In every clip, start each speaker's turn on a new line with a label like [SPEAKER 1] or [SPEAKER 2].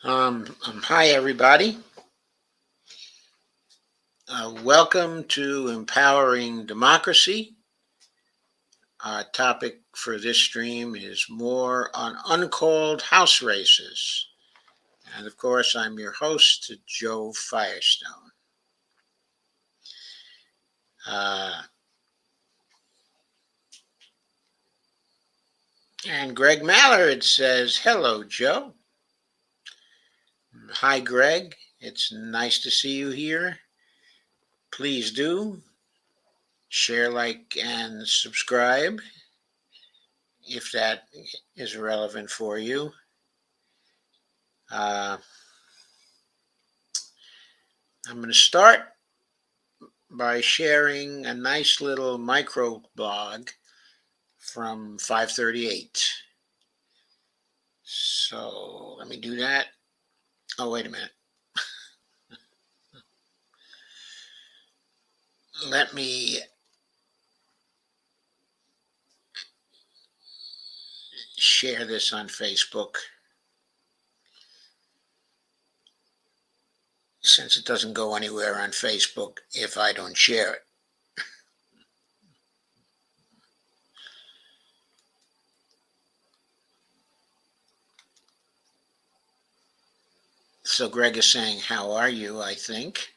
[SPEAKER 1] Hi, everybody. Welcome to Empowering Democracy. Our topic for this stream is more on uncalled house races. And of course, I'm your host, Joe Firestone. And Greg Mallard says, "Hello, Joe." Hi, Greg. It's nice to see you here. Please do share, like, and subscribe if that is relevant for you. I'm going to start by sharing a nice little micro blog from 538. So let me do that. Oh, wait a minute. Let me share this on Facebook, since it doesn't go anywhere on Facebook if I don't share it. So Greg is saying, "How are you?" I think.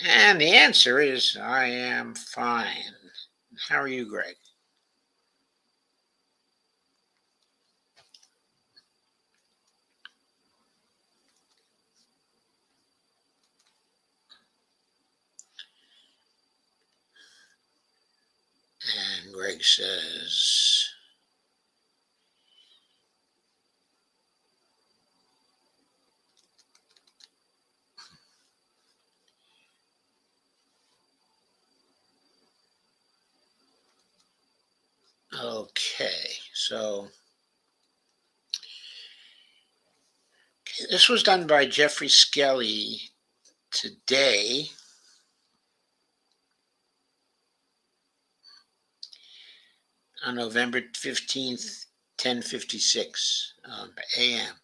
[SPEAKER 1] And the answer is, I am fine. How are you, Greg? And Greg says, okay, so this was done by Jeffrey Skelly today, on November 15th, 10:56 a.m.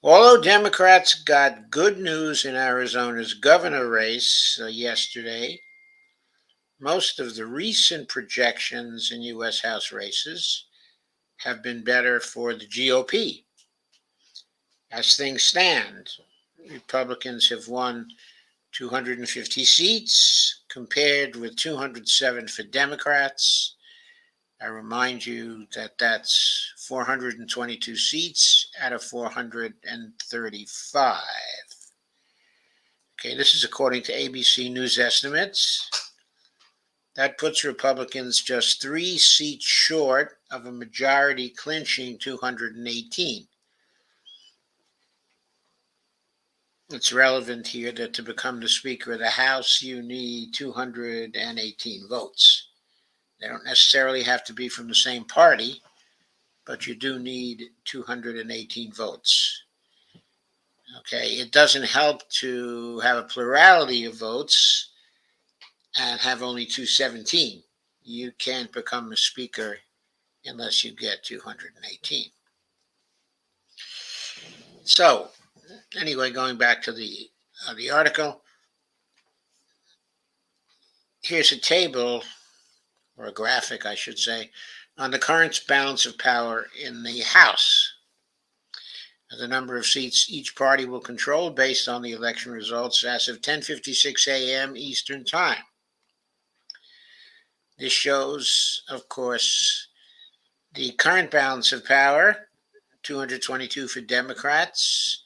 [SPEAKER 1] Although Democrats got good news in Arizona's governor race yesterday, most of the recent projections in U.S. House races have been better for the GOP. As things stand, Republicans have won 250 seats compared with 207 for Democrats. I remind you that that's 422 seats out of 435. Okay, this is according to ABC News estimates. That puts Republicans just 3 seats short of a majority clinching 218. It's relevant here that to become the Speaker of the House, you need 218 votes. They don't necessarily have to be from the same party, but you do need 218 votes. Okay, it doesn't help to have a plurality of votes and have only 217. You can't become a speaker unless you get 218. So, anyway, going back to the article, here's a table, or a graphic, I should say, on the current balance of power in the House. The number of seats each party will control based on the election results as of 10:56 a.m. Eastern Time. This shows, of course, the current balance of power: 222 for Democrats,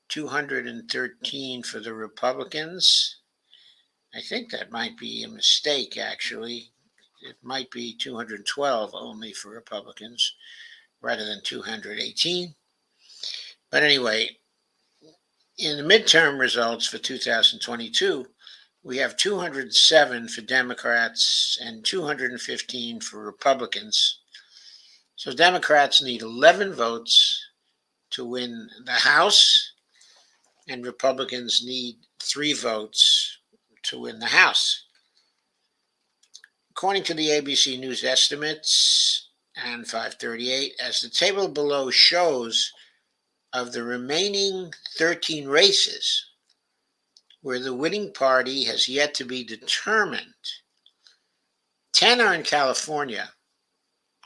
[SPEAKER 1] 213 for the Republicans. I think that might be a mistake, actually. It might be 212 only for Republicans rather than 218. But anyway, in the midterm results for 2022, we have 207 for Democrats and 215 for Republicans. So Democrats need 11 votes to win the House, and Republicans need 3 votes to win the House. According to the ABC News estimates, and 538. As the table below shows, of the remaining 13 races where the winning party has yet to be determined, 10 are in California,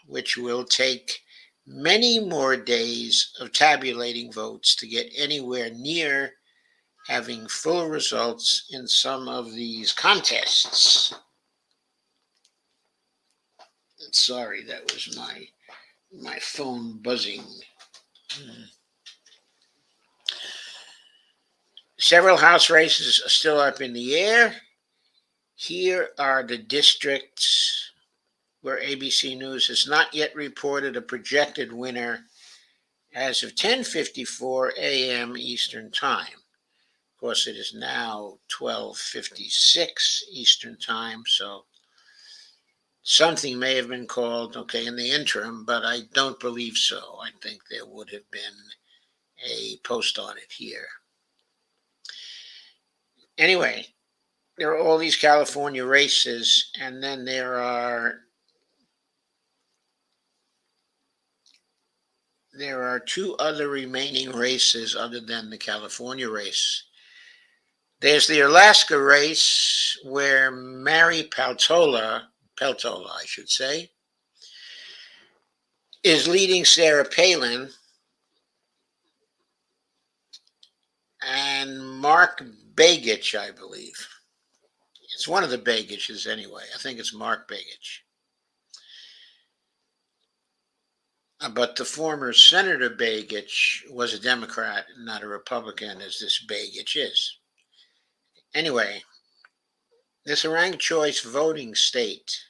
[SPEAKER 1] which will take many more days of tabulating votes to get anywhere near having full results in some of these contests. Sorry, that was my phone buzzing. Several House races are still up in the air. Here are the districts where ABC News has not yet reported a projected winner as of 10:54 a.m. Eastern Time. Of course, it is now 12:56 Eastern Time, so something may have been called, in the interim, but I don't believe so. I think there would have been a post on it here. Anyway, there are all these California races, and then there are two other remaining races other than the California race. There's the Alaska race where Mary Peltola, I should say, is leading Sarah Palin, and Mark Begich, I believe. It's one of the Begiches anyway. I think it's Mark Begich. But the former Senator Begich was a Democrat, not a Republican, as this Begich is. Anyway, this a ranked choice voting state,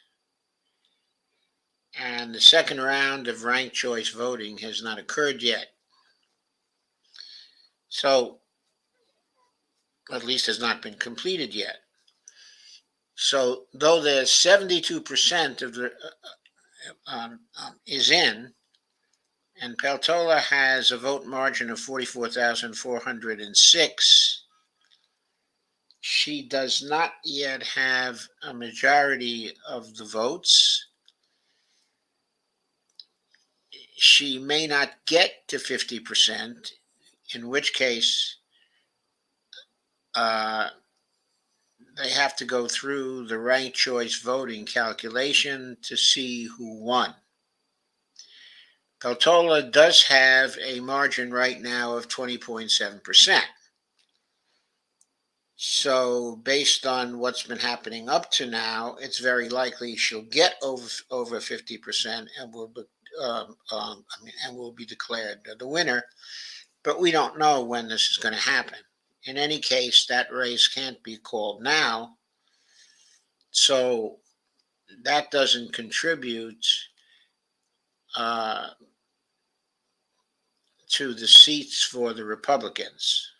[SPEAKER 1] and the second round of ranked choice voting has not occurred yet. So, at least has not been completed yet. So, though there's 72% of the is in, and Peltola has a vote margin of 44,406, she does not yet have a majority of the votes. She may not get to 50%, in which case they have to go through the ranked choice voting calculation to see who won. Peltola does have a margin right now of 20.7%. So based on what's been happening up to now, it's very likely she'll get over 50% and will be declared the winner. But we don't know when this is going to happen. In any case, that race can't be called now, so that doesn't contribute to the seats for the Republicans.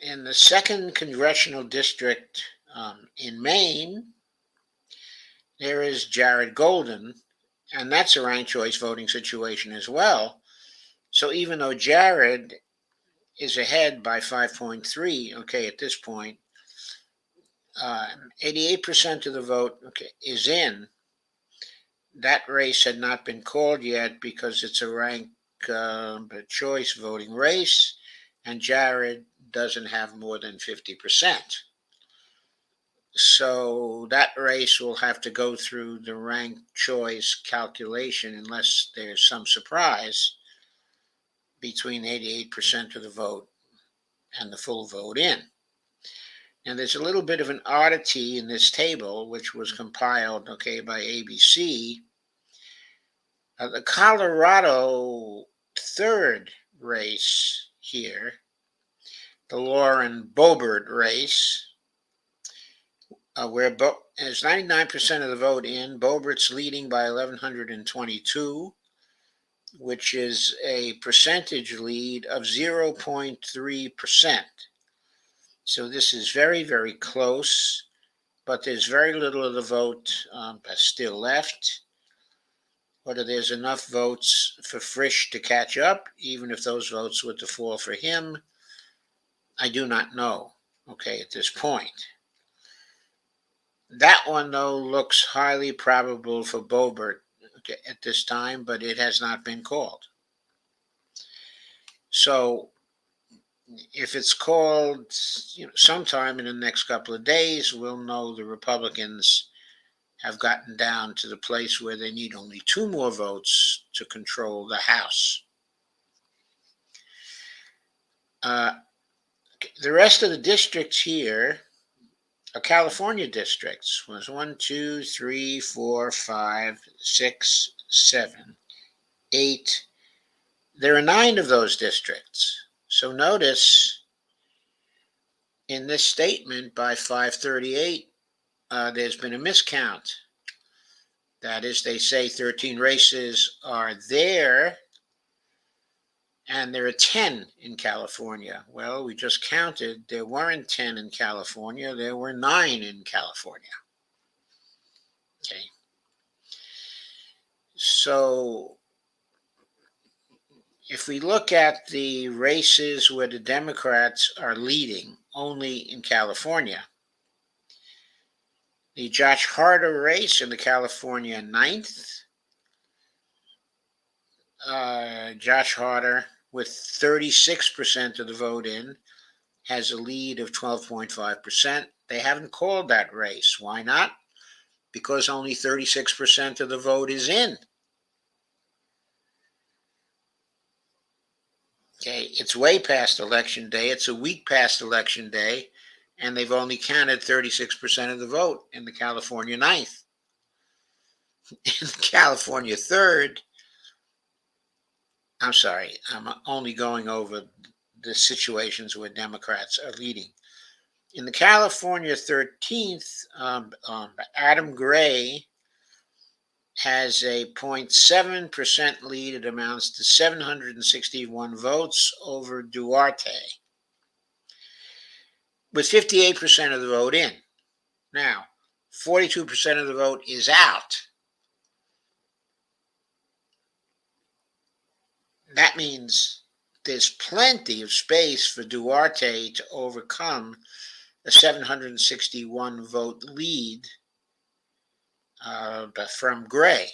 [SPEAKER 1] In the 2nd Congressional District in Maine, there is Jared Golden, and that's a ranked choice voting situation as well. So even though Jared is ahead by 5.3, at this point, 88% of the vote is in. That race had not been called yet because it's a ranked choice voting race, and Jared doesn't have more than 50%. So that race will have to go through the ranked choice calculation unless there's some surprise between 88% of the vote and the full vote in. And there's a little bit of an oddity in this table, which was compiled, by ABC. The Colorado 3rd race here, the Lauren Boebert race, where there's 99% of the vote in. Boebert's leading by 1,122, which is a percentage lead of 0.3%. So this is very, very close, but there's very little of the vote that's still left. Whether there's enough votes for Frisch to catch up, even if those votes were to fall for him, I do not know, at this point. That one, though, looks highly probable for Bobert, okay, at this time, but it has not been called. So if it's called, sometime in the next couple of days, we'll know the Republicans have gotten down to the place where they need only two more votes to control the House. Uh, the rest of the districts here are California districts. Was one, two, three, four, five, six, seven, eight. There are nine of those districts. So notice in this statement by 538, there's been a miscount. That is, they say 13 races are there, and there are 10 in California. Well, we just counted. There weren't 10 in California. There were 9 in California. Okay. So if we look at the races where the Democrats are leading only in California, the Josh Harder race in the California 9th, Josh Harder, with 36% of the vote in, has a lead of 12.5%. They haven't called that race. Why not? Because only 36% of the vote is in. Okay, it's way past election day. It's a week past election day, and they've only counted 36% of the vote in the California 9th. In the California 3rd, I'm sorry, I'm only going over the situations where Democrats are leading. In the California 13th, Adam Gray has a 0.7% lead. It amounts to 761 votes over Duarte, with 58% of the vote in. Now, 42% of the vote is out. That means there's plenty of space for Duarte to overcome a 761 vote lead from Gray.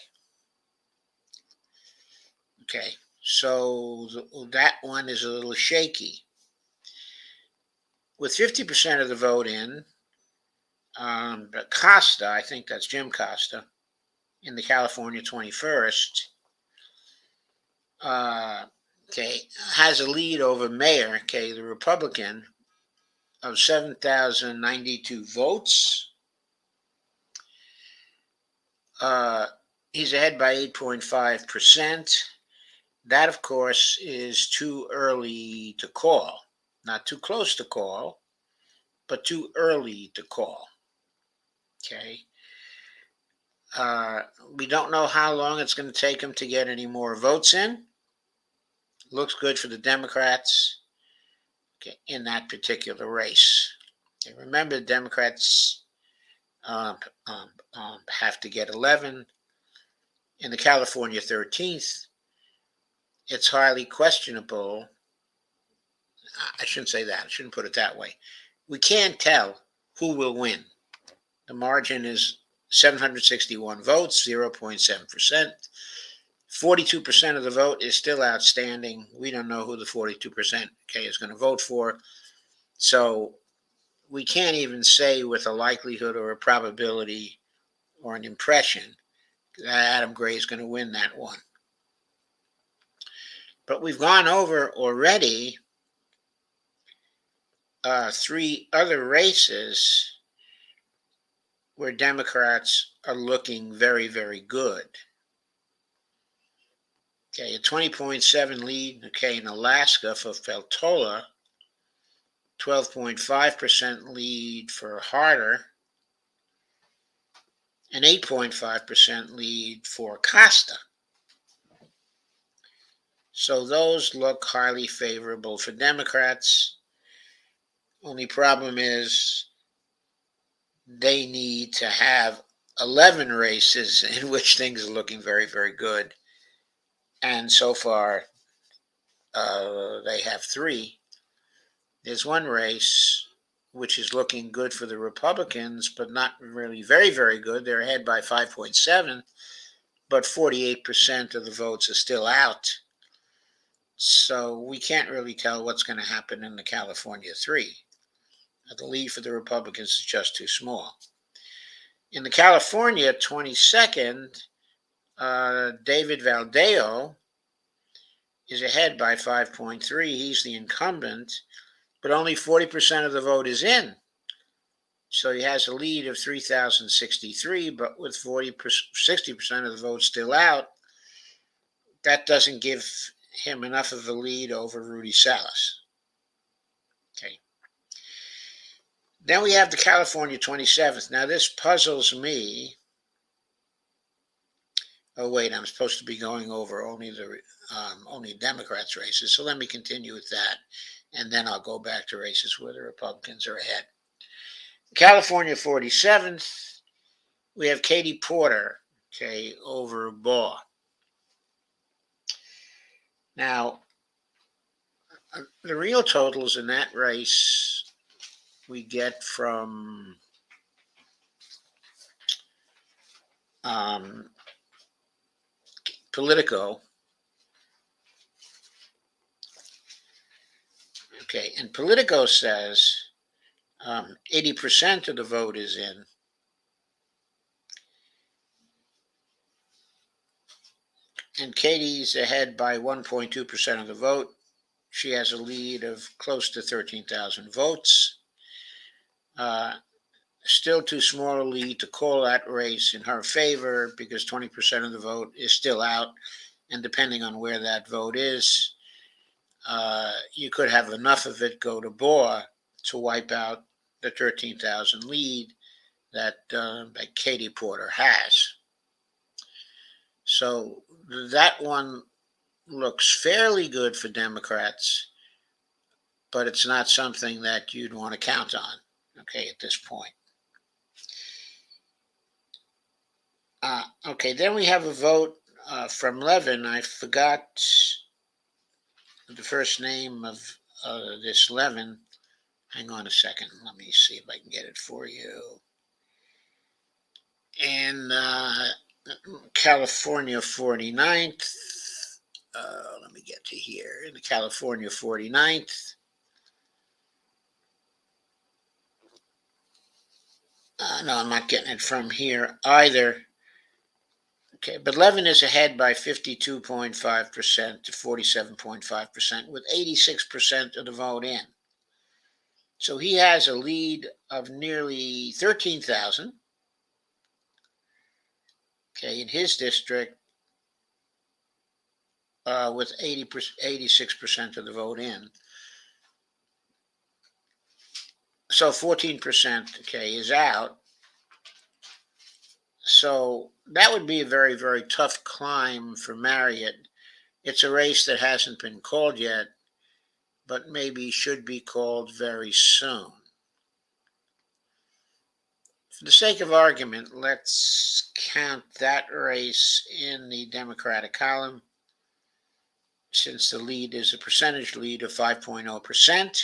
[SPEAKER 1] Okay, so that one is a little shaky. With 50% of the vote in, Costa, I think that's Jim Costa, in the California 21st, okay, has a lead over Mayor, okay, the Republican, of 7,092 votes. Uh, he's ahead by 8.5%. That, of course, is too early to call. Not too close to call, but too early to call. Okay. We don't know how long it's going to take him to get any more votes in. Looks good for the Democrats, okay, in that particular race. Okay, remember, the Democrats um, have to get 11. In the California 13th, it's highly questionable. I shouldn't say that. I shouldn't put it that way. We can't tell who will win. The margin is 761 votes, 0.7%. 42% of the vote is still outstanding. We don't know who the 42% is going to vote for. So we can't even say with a likelihood or a probability or an impression that Adam Gray is going to win that one. But we've gone over already three other races where Democrats are looking very, very good. Okay, a 20.7 lead, okay, in Alaska for Feltola, 12.5% lead for Harder, an 8.5% lead for Costa. So those look highly favorable for Democrats. Only problem is they need to have 11 races in which things are looking very, very good. And so far, they have 3. There's one race which is looking good for the Republicans, but not really very, very good. They're ahead by 5.7, but 48% of the votes are still out. So we can't really tell what's going to happen in the California 3. The lead for the Republicans is just too small. In the California 22nd, David Valdeo is ahead by 5.3. He's the incumbent, but only 40% of the vote is in. So he has a lead of 3,063, but with 60% of the vote still out, that doesn't give him enough of a lead over Rudy Salas. Okay. Then we have the California 27th. Now this puzzles me. Oh wait, I'm supposed to be going over only Democrats' races. So let me continue with that, and then I'll go back to races where the Republicans are ahead. California 47th, we have Katie Porter, okay, over Baugh. Now, the real totals in that race we get from Politico. Okay, and Politico says 80% of the vote is in. And Katie's ahead by 1.2% of the vote. She has a lead of close to 13,000 votes. Still too small a lead to call that race in her favor because 20% of the vote is still out. And depending on where that vote is, you could have enough of it go to Baugh to wipe out the 13,000 lead that Katie Porter has. So that one looks fairly good for Democrats, but it's not something that you'd want to count on, okay, at this point. Okay, then we have a vote from Levin. I forgot the first name of this Levin. Hang on a second. Let me see if I can get it for you. In California 49th, let me get to here. In the California 49th, no, I'm not getting it from here either. Okay, but Levin is ahead by 52.5% to 47.5%, with 86% of the vote in. So he has a lead of nearly 13,000. Okay, in his district, with 86% of the vote in. So 14%, okay, is out. So that would be a very, very tough climb for Marriott. It's a race that hasn't been called yet, but maybe should be called very soon. For the sake of argument, let's count that race in the Democratic column, since the lead is a percentage lead of 5.0%.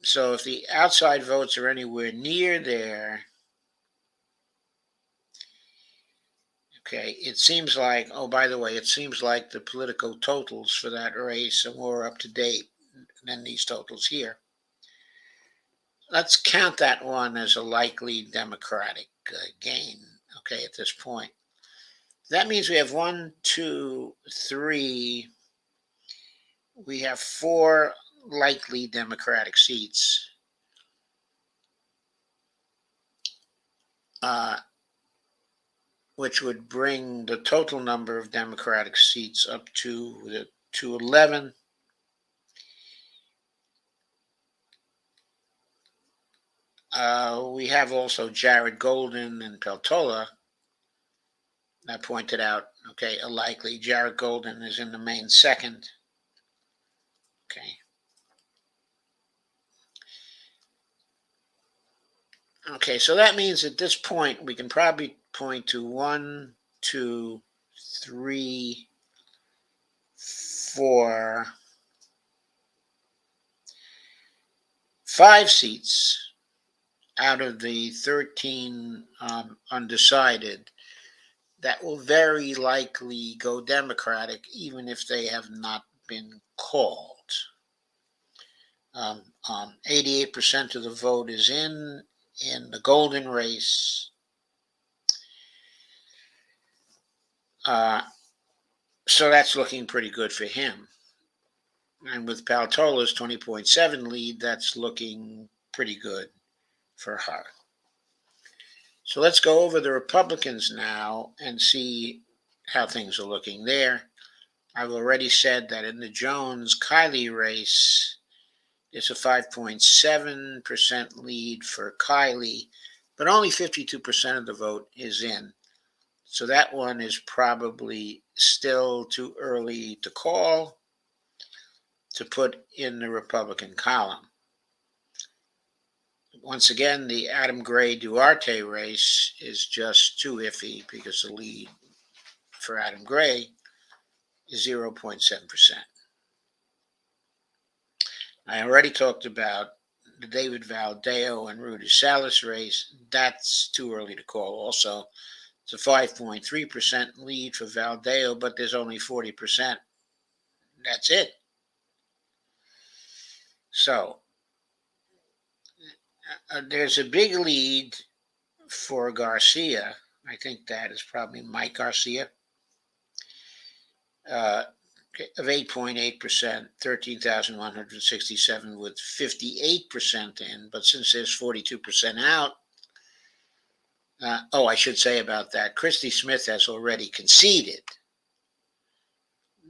[SPEAKER 1] So if the outside votes are anywhere near there, okay, it seems like, oh, by the way, it seems like the Politico totals for that race are more up to date than these totals here. Let's count that one as a likely Democratic gain, okay, at this point. That means we have 1, 2, 3. We have 4 likely Democratic seats. Which would bring the total number of Democratic seats up to 11. We have also Jared Golden and Peltola. I pointed out, okay, a likely. Jared Golden is in the main second. Okay. Okay, so that means at this point we can probably point to 1, 2, 3, 4, 5 seats out of the 13 undecided that will very likely go Democratic, even if they have not been called. 88% of the vote is in the golden race. So that's looking pretty good for him. And with Paltola's 20.7 lead, that's looking pretty good for her. So let's go over the Republicans now and see how things are looking there. I've already said that in the Jones-Kiley race, it's a 5.7% lead for Kiley, but only 52% of the vote is in. So that one is probably still too early to call, to put in the Republican column. Once again, the Adam Gray-Duarte race is just too iffy because the lead for Adam Gray is 0.7%. I already talked about the David Valdeo and Rudy Salas race. That's too early to call also. It's a 5.3% lead for Valdeo, but there's only 40%. That's it. So there's a big lead for Garcia. I think that is probably Mike Garcia. Of 8.8%, 13,167 with 58% in. But since there's 42% out, I should say about that, Christy Smith has already conceded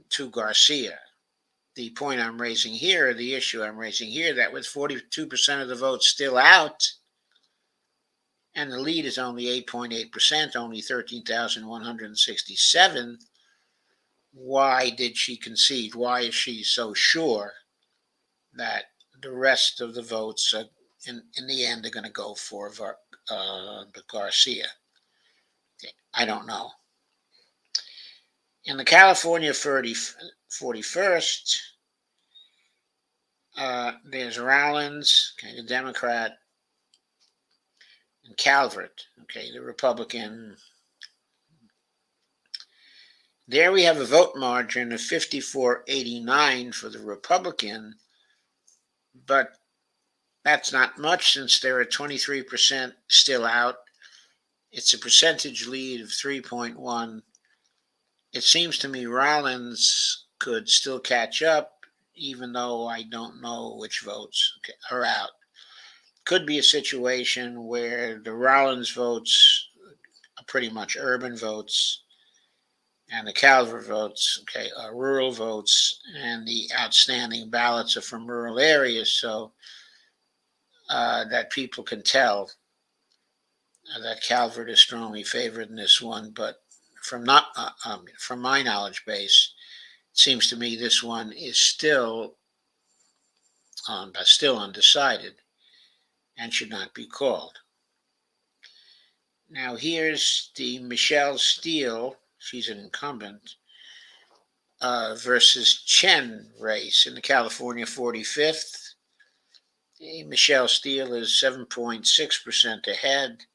[SPEAKER 1] to Garcia. The point I'm raising here, the issue I'm raising here, that with 42% of the votes still out, and the lead is only 8.8%, only 13,167, why did she concede? Why is she so sure that the rest of the votes in the end are going to go for Garcia? Okay, I don't know. In the California 41st, there's Rollins, okay, the Democrat, and Calvert, okay, the Republican. There we have a vote margin of 54-89 for the Republican, but that's not much since there are 23% still out. It's a percentage lead of 3.1. It seems to me Rollins could still catch up, even though I don't know which votes are out. Could be a situation where the Rollins votes are pretty much urban votes, and the Calvert votes, are rural votes, and the outstanding ballots are from rural areas, so that people can tell that Calvert is strongly favored in this one. But from my knowledge base, it seems to me this one is still undecided and should not be called. Now here's the Michelle Steele, she's an incumbent, versus Chen race in the California 45th. Michelle Steele is 7.6% ahead,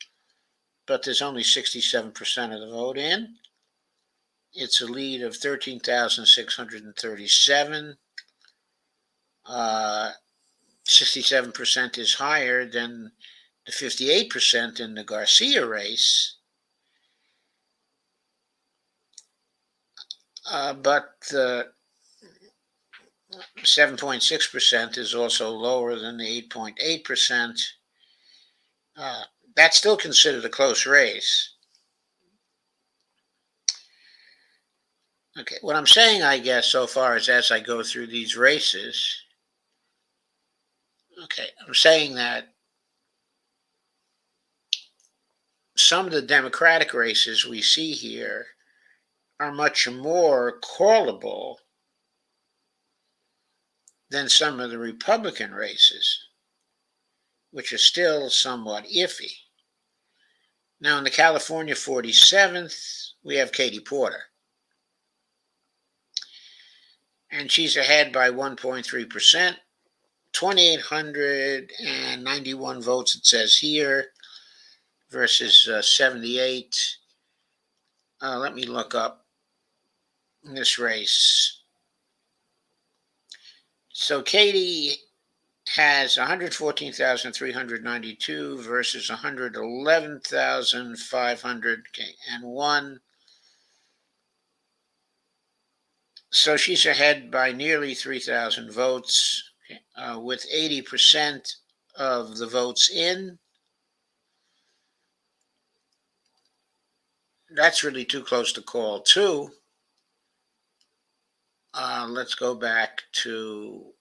[SPEAKER 1] but there's only 67% of the vote in. It's a lead of 13,637. 67% is higher than the 58% in the Garcia race. But the 7.6% is also lower than the 8.8%. That's still considered a close race. Okay, what I'm saying, I guess, so far is as I go through these races, I'm saying that some of the Democratic races we see here are much more callable than some of the Republican races, which are still somewhat iffy. Now, in the California 47th, we have Katie Porter. And she's ahead by 1.3%, 2,891 votes, it says here, versus 78. Let me look up this race. So Katie has 114,392 versus 111,501. So she's ahead by nearly 3,000 votes, with 80% of the votes in. That's really too close to call, too. Let's go back to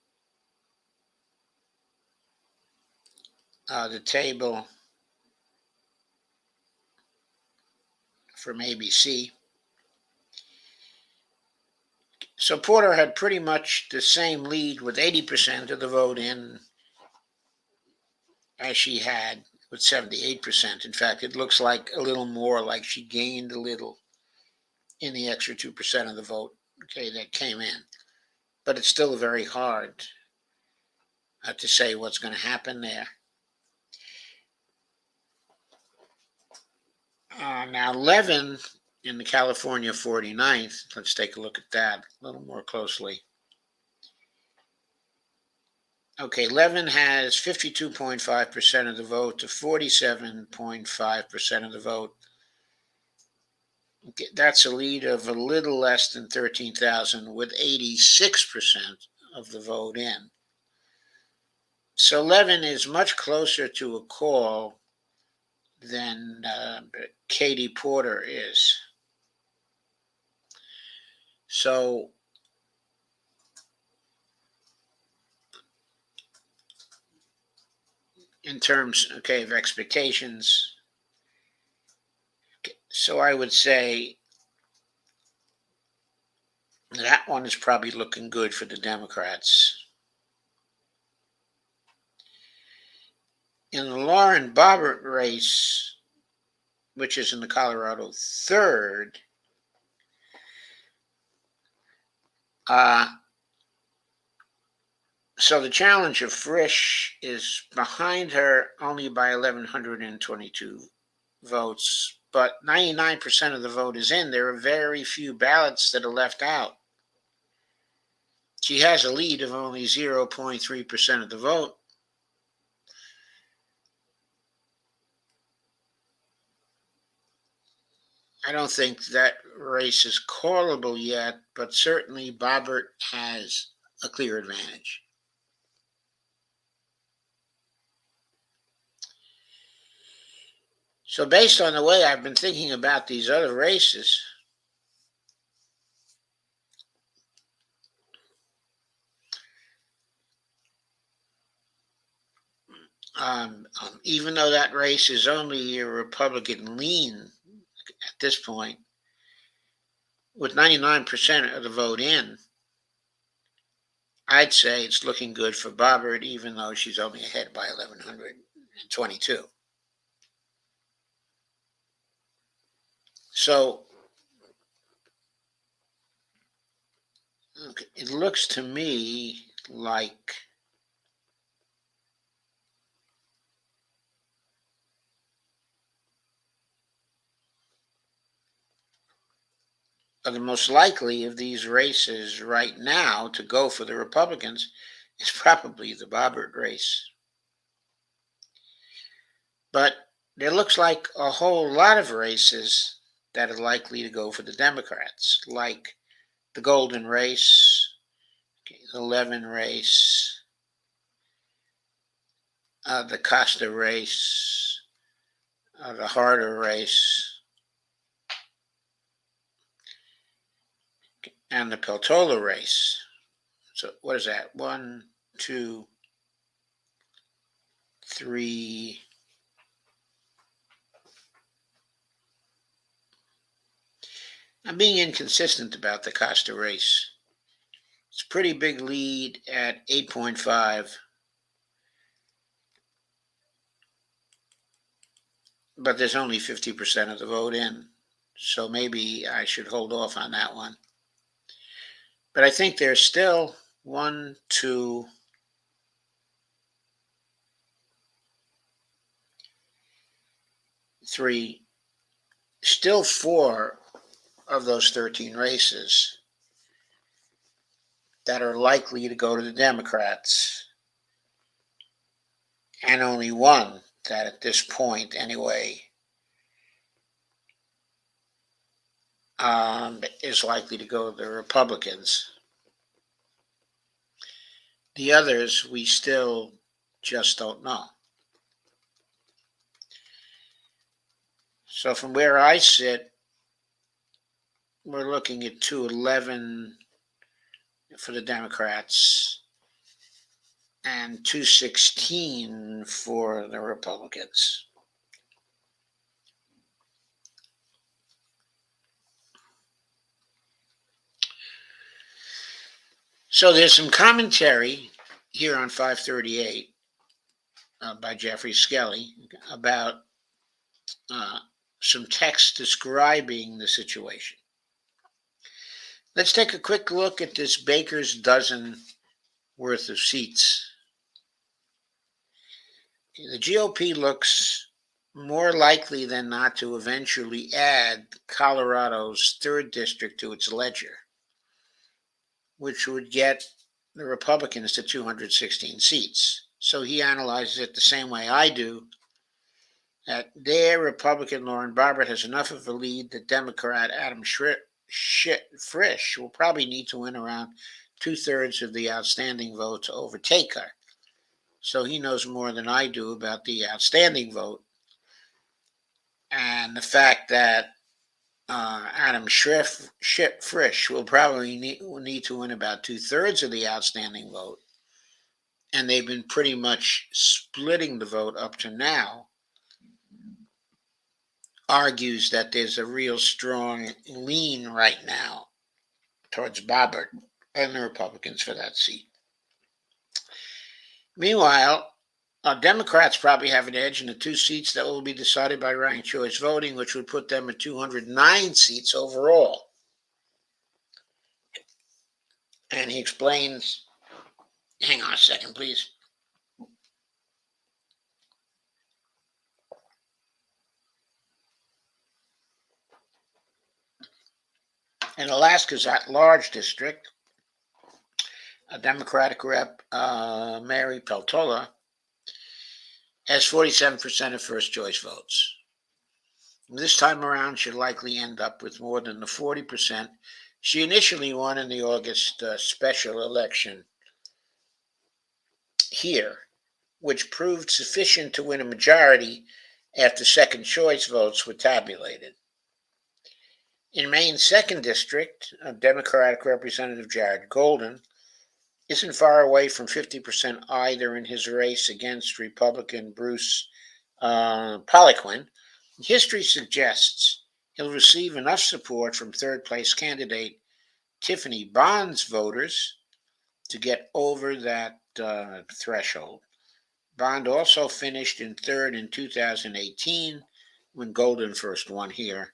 [SPEAKER 1] the table from ABC. So Porter had pretty much the same lead with 80% of the vote in as she had with 78%. In fact, it looks like a little more like she gained a little in the extra 2% of the vote, okay, that came in. But it's still very hard to say what's going to happen there. Now, Levin in the California 49th, let's take a look at that a little more closely. Okay, Levin has 52.5% of the vote to 47.5% of the vote. Okay, that's a lead of a little less than 13,000 with 86% of the vote in. So Levin is much closer to a call than Katie Porter is. So in terms, okay, of expectations, so I would say that one is probably looking good for the Democrats. In the Lauren Boebert race, which is in the Colorado 3rd, so the challenge of Frisch is behind her only by 1,122 votes, but 99% of the vote is in. There are very few ballots that are left out. She has a lead of only 0.3% of the vote. I don't think that race is callable yet, but certainly Boebert has a clear advantage. So based on the way I've been thinking about these other races, even though that race is only a Republican lean at this point, with 99% of the vote in, I'd say it's looking good for Boebert, even though she's only ahead by 1,122. So okay, it looks to me like the most likely of these races right now to go for the Republicans is probably the Boebert race. But there looks like a whole lot of races that are likely to go for the Democrats, like the Golden race, the Levin race, the Costa race, the Harder race, and the Peltola race. So what is that? 1, 2, 3. I'm being inconsistent about the Costa race. It's a pretty big lead at 8.5. But there's only 50% of the vote in. So maybe I should hold off on that one. But I think there's still 1, 2, three, still 4 of those 13 races that are likely to go to the Democrats, and only one that at this point, anyway, is likely to go to the Republicans. The others, we still just don't know. So from where I sit, we're looking at 211 for the Democrats and 216 for the Republicans. So there's some commentary here on 538 by Jeffrey Skelly about some text describing the situation. Let's take a quick look at this baker's dozen worth of seats. The GOP looks more likely than not to eventually add Colorado's 3rd district to its ledger, which would get the Republicans to 216 seats. So he analyzes it the same way I do, that their Republican Lauren Boebert has enough of a lead that Democrat Adam Frisch will probably need to win around 2/3 of the outstanding vote to overtake her. So he knows more than I do about the outstanding vote. And the fact that Adam Frisch will probably need to win about 2/3 of the outstanding vote, and they've been pretty much splitting the vote up to now, argues that there's a real strong lean right now towards Boebert and the Republicans for that seat. Meanwhile, Democrats probably have an edge in the 2 seats that will be decided by ranked choice voting, which would put them at 209 seats overall. And he explains, hang on a second, please. In Alaska's at-large district, a Democratic rep, Mary Peltola, has 47% of first-choice votes. This time around, she'll likely end up with more than the 40% she initially won in the August special election here, which proved sufficient to win a majority after second-choice votes were tabulated. In Maine's 2nd district, Democratic Representative Jared Golden isn't far away from 50% either in his race against Republican Bruce Poliquin. History suggests he'll receive enough support from 3rd-place candidate Tiffany Bond's voters to get over that threshold. Bond also finished in 3rd in 2018 when Golden first won here,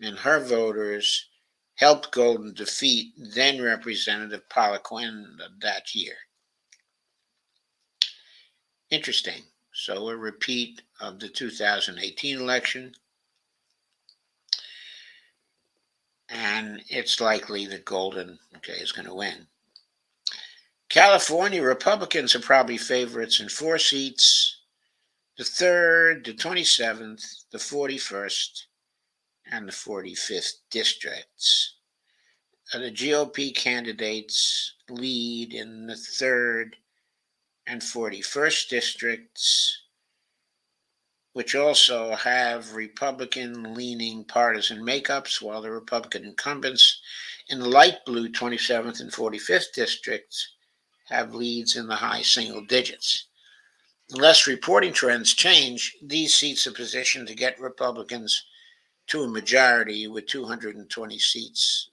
[SPEAKER 1] and her voters helped Golden defeat then Representative Poliquin that year. Interesting. So a repeat of the 2018 election, and it's likely that Golden is going to win. California Republicans are probably favorites in 4 seats: the 3rd, the 27th, the 41st, and the 45th districts. The GOP candidates lead in the 3rd and 41st districts, which also have Republican-leaning partisan makeups, while the Republican incumbents in the light blue 27th and 45th districts have leads in the high single digits. Unless reporting trends change, these seats are positioned to get Republicans to a majority with 220 seats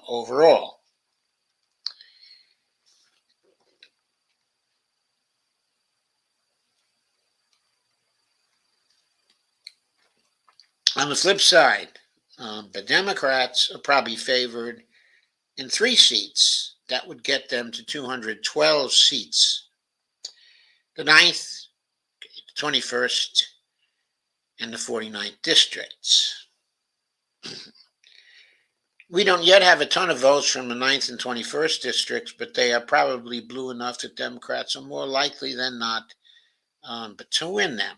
[SPEAKER 1] overall. On the flip side, the Democrats are probably favored in 3 seats. That would get them to 212 seats. The 9th, the 21st, and the 49th districts. We don't yet have a ton of votes from the 9th and 21st districts, but they are probably blue enough that Democrats are more likely than not but to win them.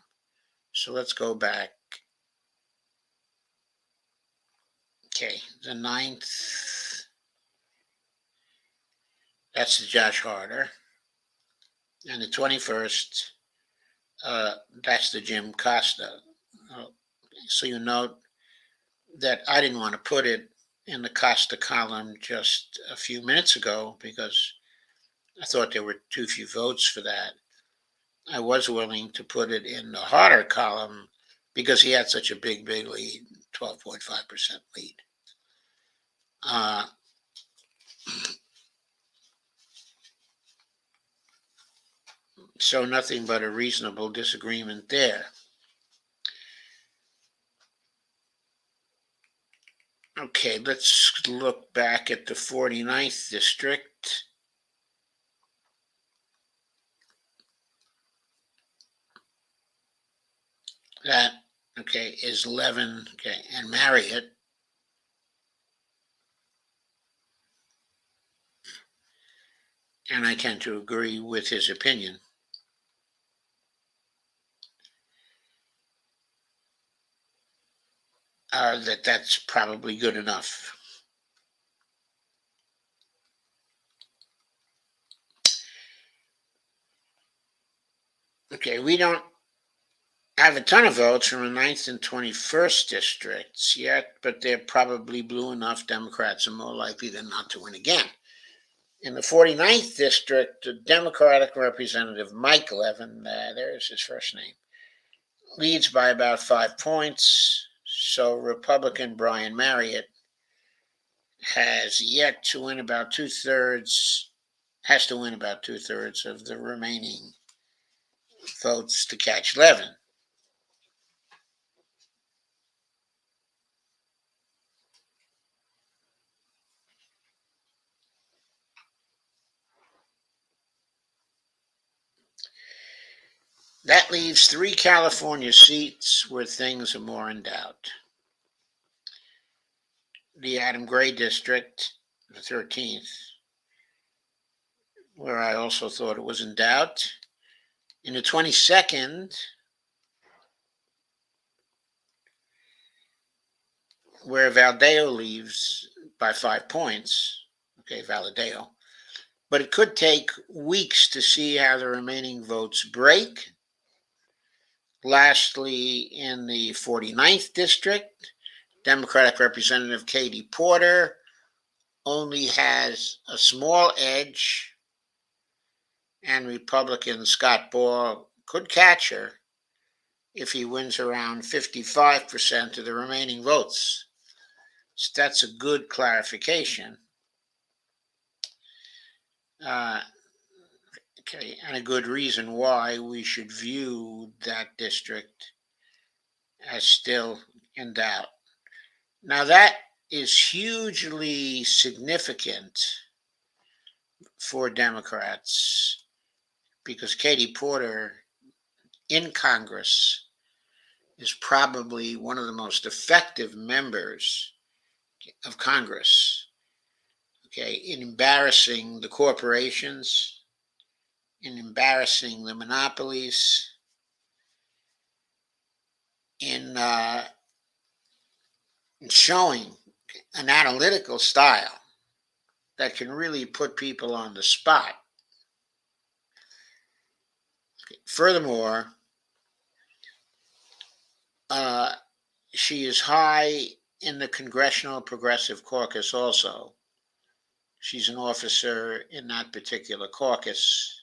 [SPEAKER 1] So let's go back. Okay, the 9th, that's the Josh Harder. And the 21st, that's the Jim Costa. So you note that I didn't want to put it in the Costa column just a few minutes ago because I thought there were too few votes for that. I was willing to put it in the Harder column because he had such a big lead, 12.5% lead. So nothing but a reasonable disagreement there. Okay, let's look back at the 49th district. That, okay, is Levin, okay, and Marriott. And I tend to agree with his opinion. That's probably good enough. Okay, we don't have a ton of votes from the 9th and 21st districts yet, but they're probably blue enough. Democrats are more likely than not to win again. In the 49th district, the Democratic Representative Mike Levin, there's his first name, leads by about 5 points. So Republican Brian Marriott has yet to win about two-thirds of the remaining votes to catch Levin. That leaves 3 California seats where things are more in doubt. The Adam Gray district, the 13th, where I also thought it was in doubt. In the 22nd, where Valadao leaves by 5 points, okay, Valadao, but it could take weeks to see how the remaining votes break. Lastly, in the 49th district, Democratic Representative Katie Porter only has a small edge, and Republican Scott Ball could catch her if he wins around 55% of the remaining votes. So that's a good clarification. Okay, and a good reason why we should view that district as still in doubt. Now, that is hugely significant for Democrats because Katie Porter in Congress is probably one of the most effective members of Congress, okay, in embarrassing the corporations, in embarrassing the monopolies, in showing an analytical style that can really put people on the spot. Furthermore, she is high in the Congressional Progressive Caucus also. She's an officer in that particular caucus.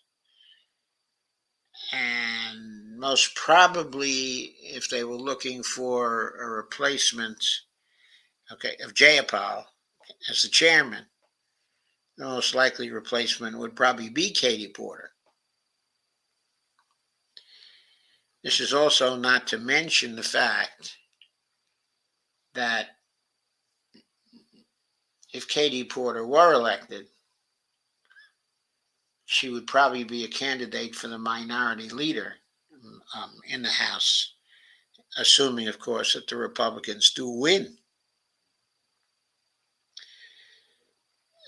[SPEAKER 1] And most probably, if they were looking for a replacement, okay, of Jayapal as the chairman, the most likely replacement would probably be Katie Porter. This is also not to mention the fact that if Katie Porter were elected, she would probably be a candidate for the minority leader in the House. assuming, of course, that the Republicans do win.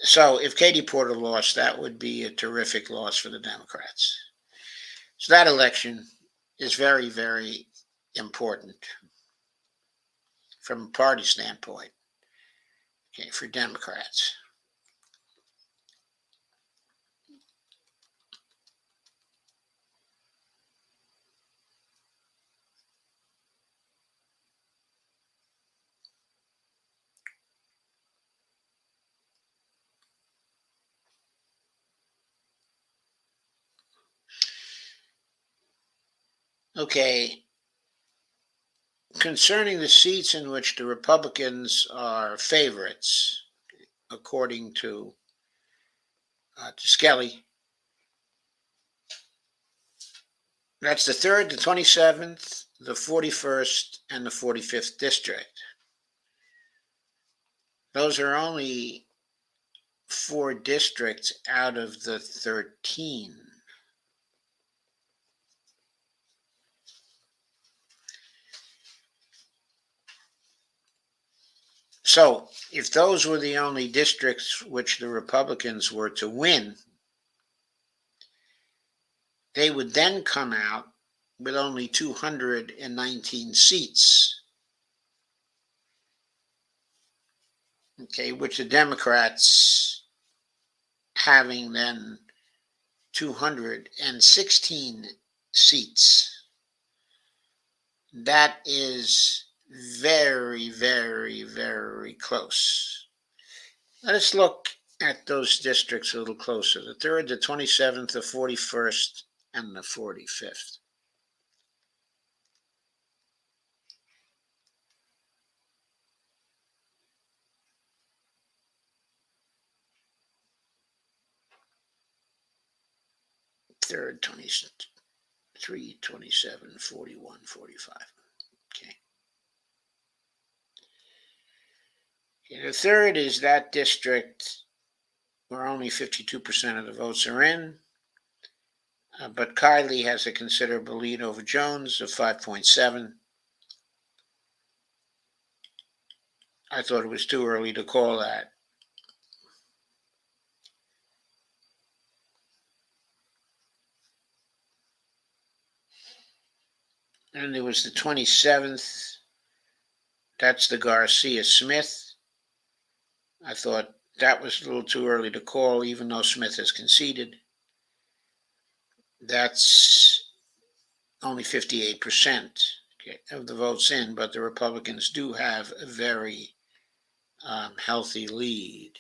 [SPEAKER 1] So if Katie Porter lost, that would be a terrific loss for the Democrats. So that election is very, very important from a party standpoint, okay, for Democrats. Okay, concerning the seats in which the Republicans are favorites, according to Skelly, that's the 3rd, the 27th, the 41st, and the 45th district. Those are only 4 districts out of the 13. So, if those were the only districts which the Republicans were to win, they would then come out with only 219 seats, okay, which the Democrats having then 216 seats. That is very, very, very close. Let us look at those districts a little closer. The 3rd, the 27th, the 41st, and the 45th. Third, 23, 27, 41, 45. Okay. The 3rd is that district where only 52% of the votes are in. But Kiley has a considerable lead over Jones of 5.7. I thought it was too early to call that. And there was the 27th. That's the Garcia Smith. I thought that was a little too early to call, even though Smith has conceded. That's only 58% of the votes in, but the Republicans do have a very healthy lead.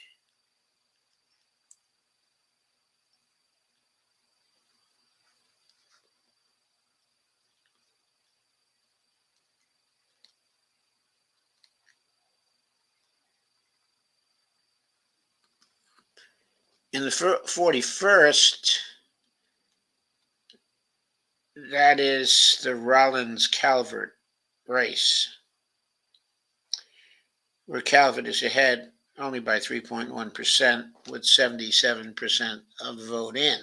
[SPEAKER 1] In the 41st, that is the Rollins-Calvert race, where Calvert is ahead only by 3.1% with 77% of the vote in.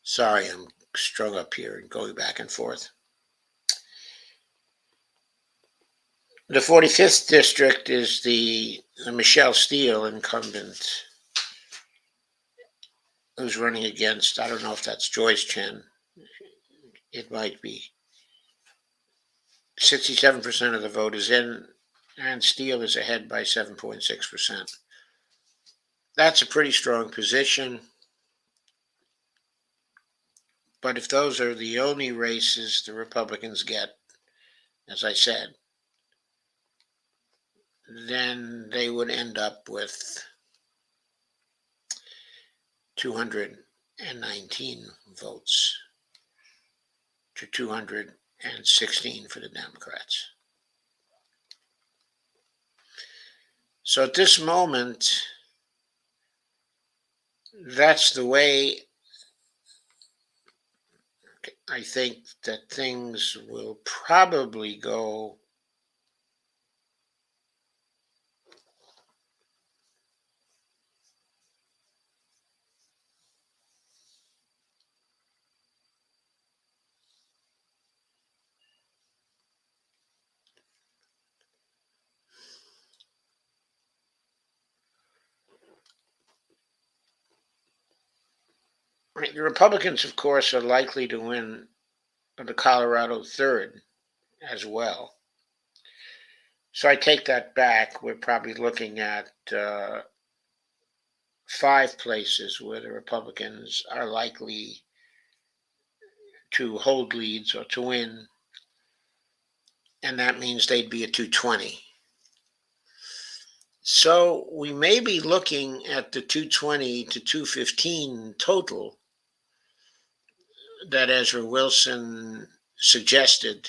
[SPEAKER 1] Sorry, I'm strung up here and going back and forth. The 45th district is the Michelle Steele incumbent who's running against, I don't know if that's Joyce Chen. It might be. 67% of the vote is in, and Steele is ahead by 7.6%. That's a pretty strong position. But if those are the only races the Republicans get, as I said, then they would end up with 219 votes to 216 for the Democrats. So at this moment, that's the way I think that things will probably go. Right, the Republicans, of course, are likely to win the Colorado third as well. So I take that back. We're probably looking at 5 places where the Republicans are likely to hold leads or to win, and that means they'd be at 220. So we may be looking at the 220 to 215 total that Ezra Wilson suggested.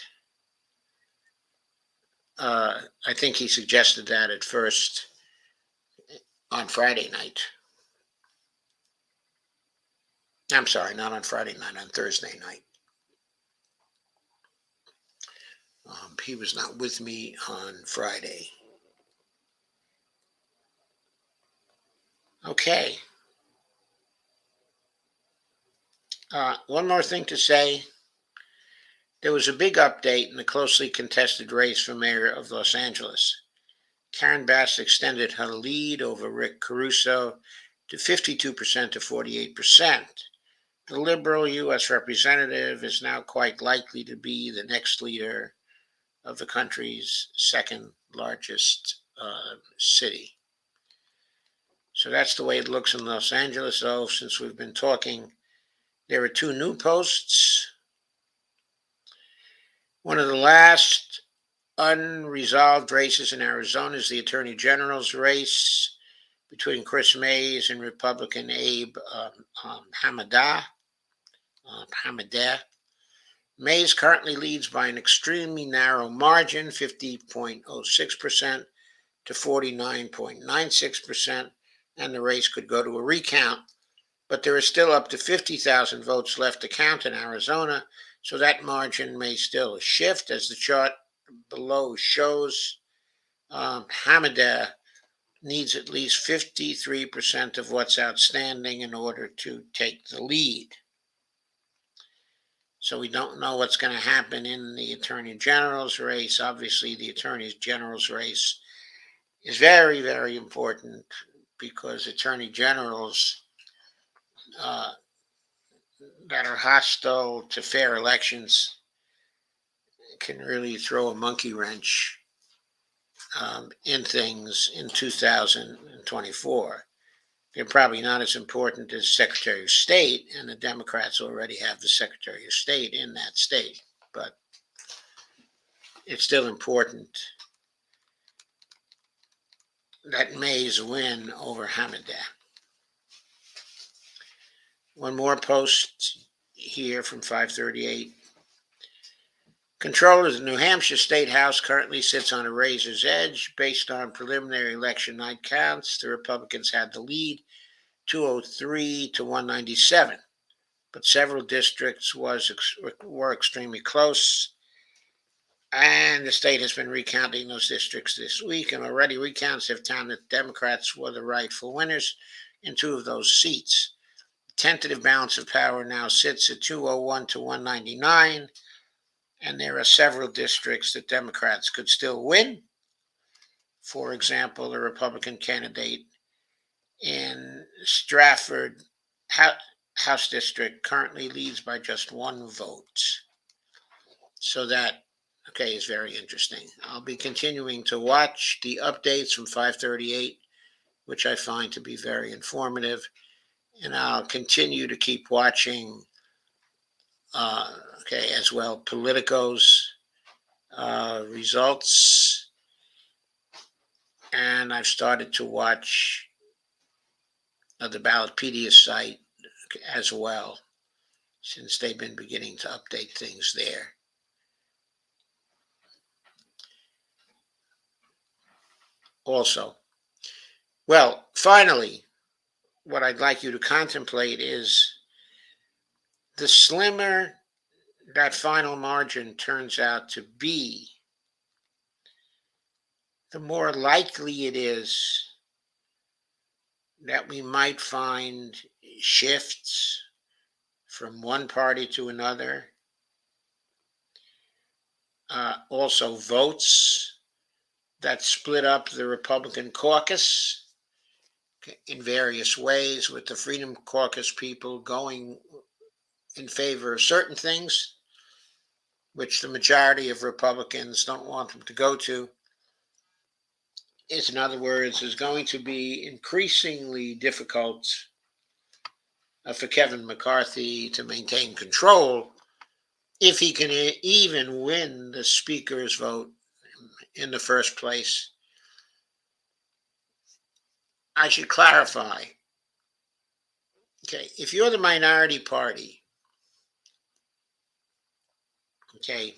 [SPEAKER 1] I think he suggested that at first on Friday night. I'm sorry, not on Friday night, on Thursday night. He was not with me on Friday. Okay. One more thing to say. There was a big update in the closely contested race for mayor of Los Angeles. Karen Bass extended her lead over Rick Caruso to 52% to 48%. The liberal U.S. representative is now quite likely to be the next leader of the country's second largest city. So that's the way it looks in Los Angeles, though, since we've been talking. There are 2 new posts. One of the last unresolved races in Arizona is the Attorney General's race between Chris Mays and Republican Abe Hamadeh. Mays currently leads by an extremely narrow margin, 50.06% to 49.96%, and the race could go to a recount. But there are still up to 50,000 votes left to count in Arizona, so that margin may still shift, as the chart below shows. Hamadeh needs at least 53% of what's outstanding in order to take the lead. So we don't know what's going to happen in the Attorney General's race. Obviously, the Attorney General's race is very, very important because Attorney Generals that are hostile to fair elections can really throw a monkey wrench in things in 2024. They're probably not as important as Secretary of State, and the Democrats already have the Secretary of State in that state. But it's still important that Mays win over Hamadeh. One more post here from 538. Control of the New Hampshire State House currently sits on a razor's edge. Based on preliminary election night counts, the Republicans had the lead 203 to 197, but several districts were extremely close, and the state has been recounting those districts this week, and already recounts have found that Democrats were the rightful winners in 2 of those seats. The tentative balance of power now sits at 201 to 199, and there are several districts that Democrats could still win. For example, the Republican candidate in Stratford House District currently leads by just 1 vote. So that, is very interesting. I'll be continuing to watch the updates from 538, which I find to be very informative. And I'll continue to keep watching Okay, as well, Politico's results, and I've started to watch the Ballotpedia site as well, since they've been beginning to update things there. Also, well, finally, what I'd like you to contemplate is the slimmer that final margin turns out to be, the more likely it is that we might find shifts from one party to another. Also, votes that split up the Republican caucus in various ways, with the Freedom Caucus people going in favor of certain things, which the majority of Republicans don't want them to go to. Is, in other words, is going to be increasingly difficult for Kevin McCarthy to maintain control if he can even win the speaker's vote in the first place. I should clarify. Okay, if you're the minority party, okay,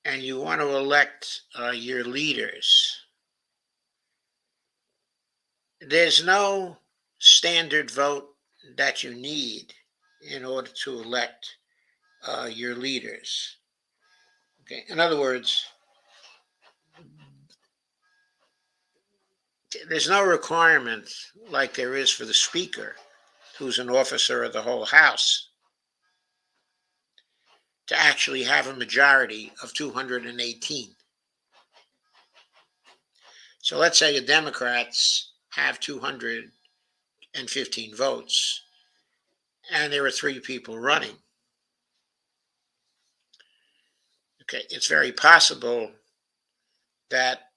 [SPEAKER 1] and you want to elect your leaders, there's no standard vote that you need in order to elect your leaders. Okay, in other words, there's no requirement like there is for the speaker, who's an officer of the whole House, to actually have a majority of 218. So let's say the Democrats have 215 votes, and there are three people running. Okay, it's very possible that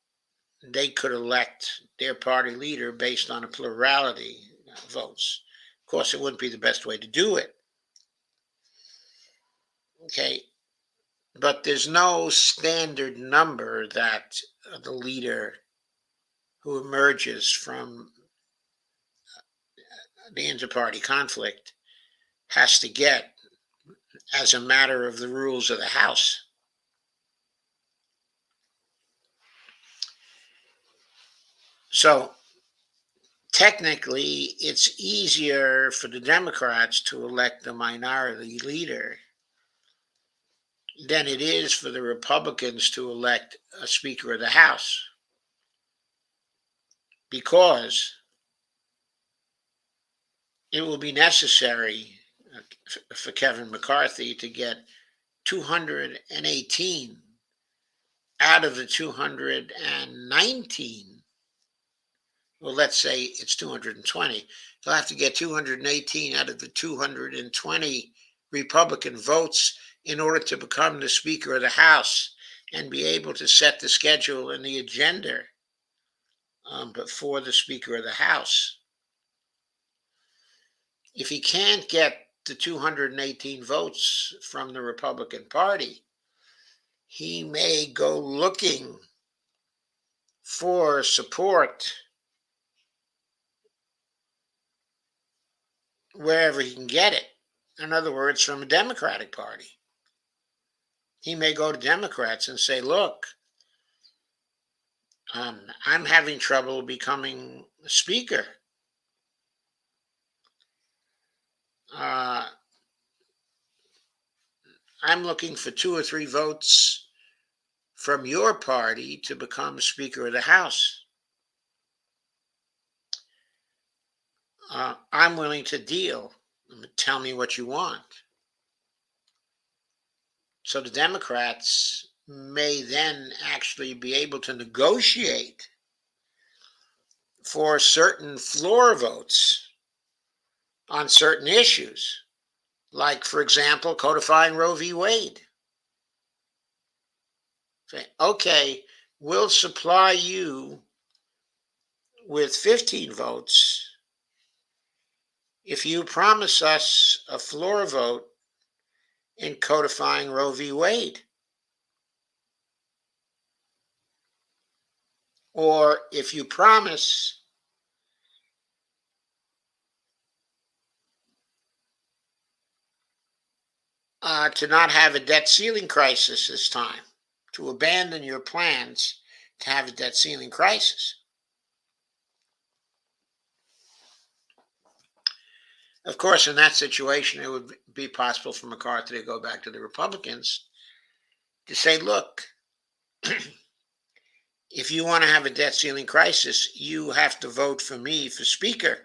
[SPEAKER 1] they could elect their party leader based on a plurality of votes. Of course, it wouldn't be the best way to do it. Okay, but there's no standard number that the leader who emerges from the inter-party conflict has to get as a matter of the rules of the House. So technically, it's easier for the Democrats to elect a minority leader than it is for the Republicans to elect a Speaker of the House, because it will be necessary for Kevin McCarthy to get 218 out of the 219. Well, let's say it's 220. He'll have to get 218 out of the 220 Republican votes in order to become the Speaker of the House and be able to set the schedule and the agenda before the Speaker of the House. If he can't get the 218 votes from the Republican Party, he may go looking for support wherever he can get it. In other words, from a Democratic Party. He may go to Democrats and say, look, I'm having trouble becoming a speaker. I'm looking for 2 or 3 votes from your party to become Speaker of the House. I'm willing to deal. Tell me what you want. So the Democrats may then actually be able to negotiate for certain floor votes on certain issues, like, for example, codifying Roe v. Wade. Say, okay, we'll supply you with 15 votes if you promise us a floor vote in codifying Roe v. Wade. Or if you promise to not have a debt ceiling crisis this time, to abandon your plans to have a debt ceiling crisis. Of course, in that situation, it would be possible for McCarthy to go back to the Republicans to say, look, if you want to have a debt ceiling crisis, you have to vote for me for Speaker.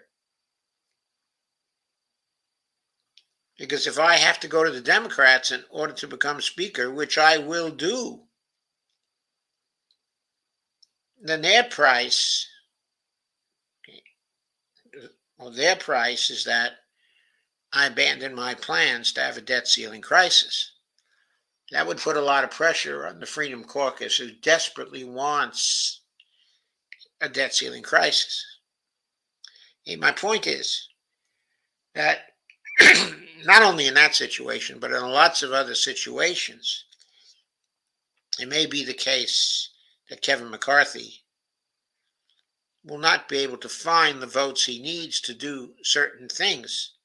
[SPEAKER 1] Because if I have to go to the Democrats in order to become Speaker, which I will do, then their price, their price is that I abandon my plans to have a debt ceiling crisis. That would put a lot of pressure on the Freedom Caucus, who desperately wants a debt ceiling crisis. My point is that not only in that situation, but in lots of other situations, it may be the case that Kevin McCarthy will not be able to find the votes he needs to do certain things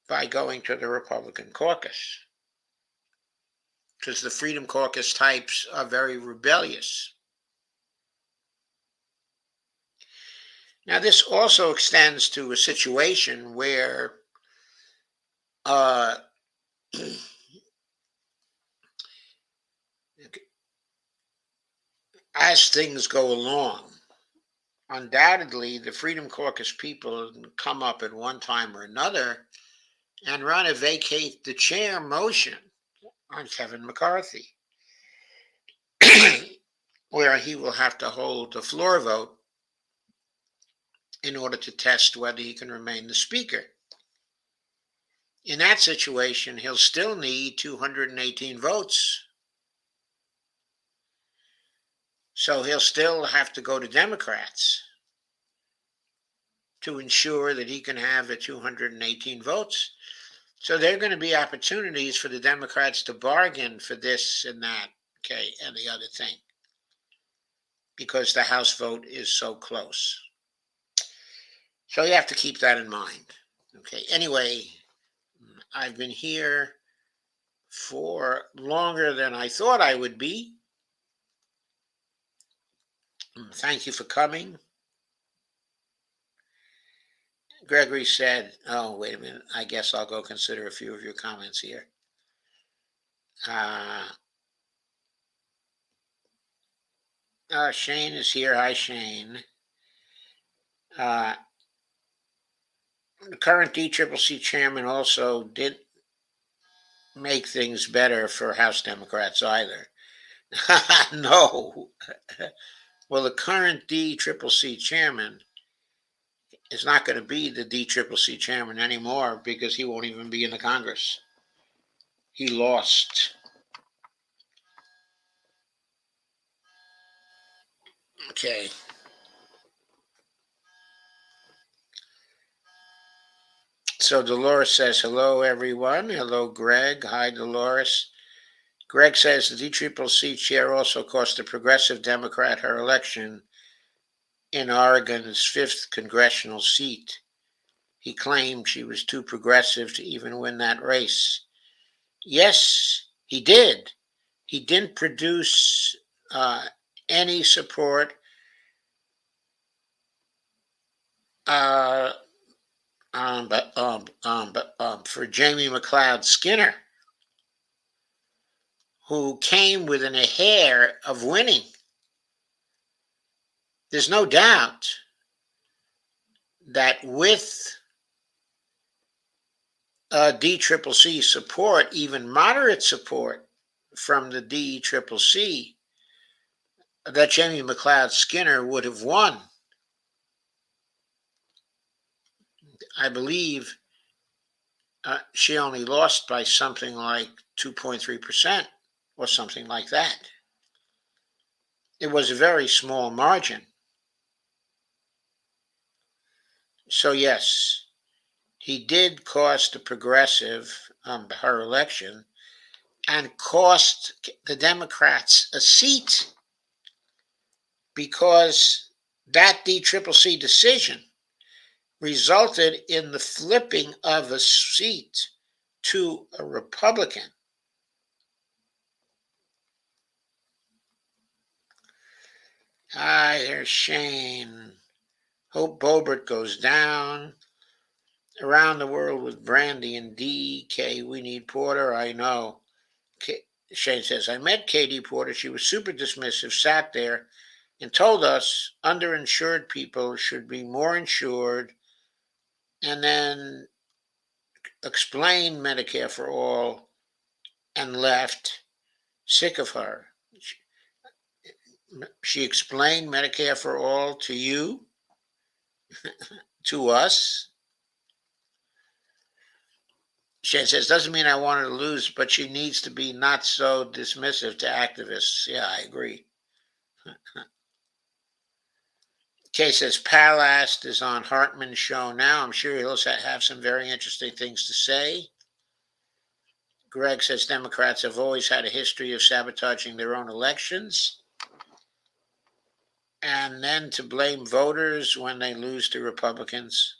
[SPEAKER 1] by going to the Republican caucus, because the Freedom Caucus types are very rebellious. Now, this also extends to a situation where as things go along, undoubtedly the Freedom Caucus people come up at one time or another and run a vacate the chair motion on Kevin McCarthy, where he will have to hold the floor vote in order to test whether he can remain the Speaker. In that situation, he'll still need 218 votes. So he'll still have to go to Democrats to ensure that he can have the 218 votes. So there are going to be opportunities for the Democrats to bargain for this and that, okay, and the other thing, because the House vote is so close. So you have to keep that in mind. Okay, anyway, I've been here for longer than I thought I would be. Thank you for coming. Gregory said, oh, wait a minute, I guess I'll go consider a few of your comments here. Shane is here. Hi, Shane. The current DCCC chairman also did make things better for House Democrats either. No. Well, the current DCCC chairman is not going to be the DCCC chairman anymore because he won't even be in the Congress. He lost. Okay. So Dolores says, hello, everyone. Hello, Greg. Hi, Dolores. Greg says the DCCC chair also cost a progressive Democrat her election in Oregon's 5th congressional seat. He claimed she was too progressive to even win that race. Yes, he did. He didn't produce any support for Jamie McLeod Skinner, who came within a hair of winning. There's no doubt that with DCCC support, even moderate support from the DCCC, that Jamie McLeod Skinner would have won. I believe she only lost by something like 2.3% or something like that. It was a very small margin. So yes, he did cost the progressive her election and cost the Democrats a seat because that DCCC decision resulted in the flipping of a seat to a Republican. There's Shane. Hope Boebert goes down. Around the world with Brandy and DK. We need Porter. I know. Shane says, I met Katie Porter. She was super dismissive, sat there, and told us underinsured people should be more insured, and then explained Medicare for all and left. Sick of her. She explained Medicare for all to you, to us. Shane says, doesn't mean I want her to lose, but she needs to be not so dismissive to activists. Yeah, I agree. Kay says, Palast is on Hartman's show now. I'm sure he'll have some very interesting things to say. Greg says, Democrats have always had a history of sabotaging their own elections. And then to blame voters when they lose to Republicans.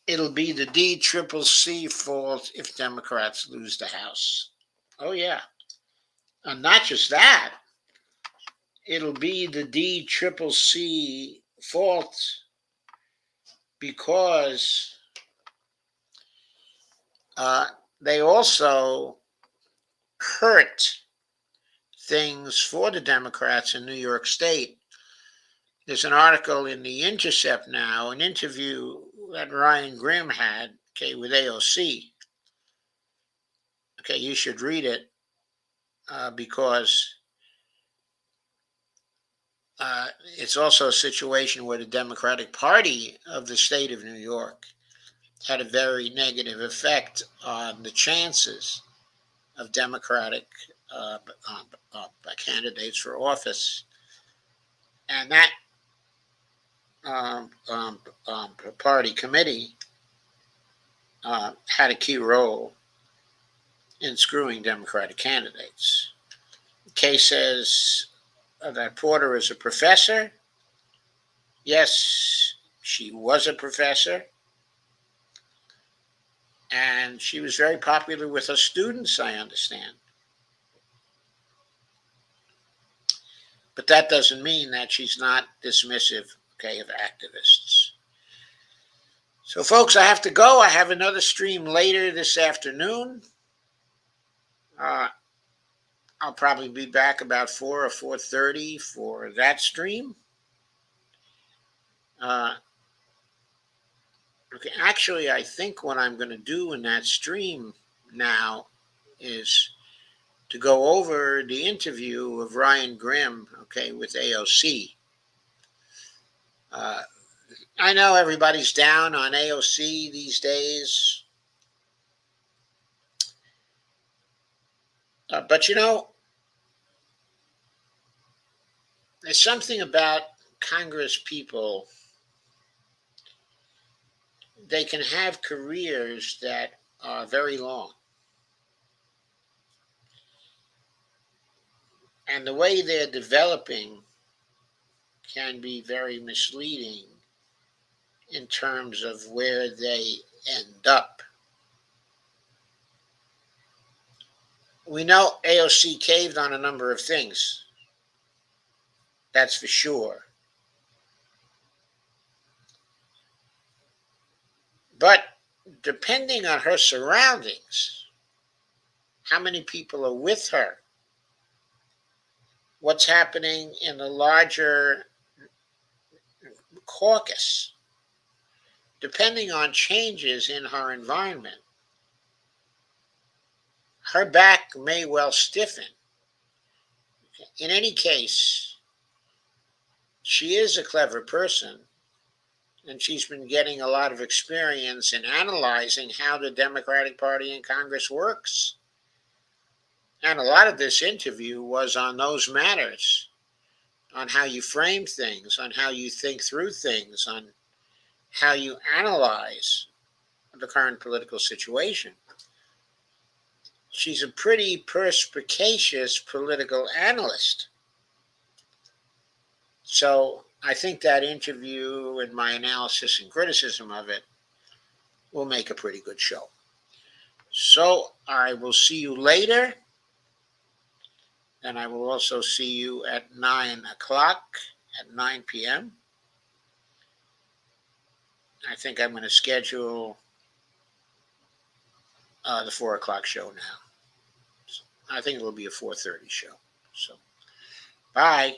[SPEAKER 1] It'll be the DCCC fault if Democrats lose the House. Oh, yeah. And not just that, it'll be the DCCC fault because they also hurt things for the Democrats in New York State. There's an article in The Intercept now, an interview that Ryan Grimm had, with AOC. You should read it because it's also a situation where the Democratic Party of the state of New York had a very negative effect on the chances of Democratic candidates for office. And that party committee had a key role in screwing Democratic candidates. Kay says that Porter is a professor. Yes, she was a professor. And she was very popular with her students, I understand. But that doesn't mean that she's not dismissive, of activists. So, folks, I have to go. I have another stream later this afternoon. I'll probably be back about 4 or 4:30 for that stream. Actually, I think what I'm going to do in that stream now is to go over the interview of Ryan Grimm, with AOC. I know everybody's down on AOC these days. But, there's something about Congress people. They can have careers that are very long. And the way they're developing can be very misleading in terms of where they end up. We know AOC caved on a number of things. That's for sure. But depending on her surroundings, how many people are with her, what's happening in the larger caucus, depending on changes in her environment, her back may well stiffen. In any case, she is a clever person, and she's been getting a lot of experience in analyzing how the Democratic Party in Congress works. And a lot of this interview was on those matters, on how you frame things, on how you think through things, on how you analyze the current political situation. She's a pretty perspicacious political analyst. So I think that interview and my analysis and criticism of it will make a pretty good show. So I will see you later. And I will also see you at 9 o'clock, at 9 p.m. I think I'm going to schedule the 4 o'clock show now. So I think it will be a 4:30 show. So, bye.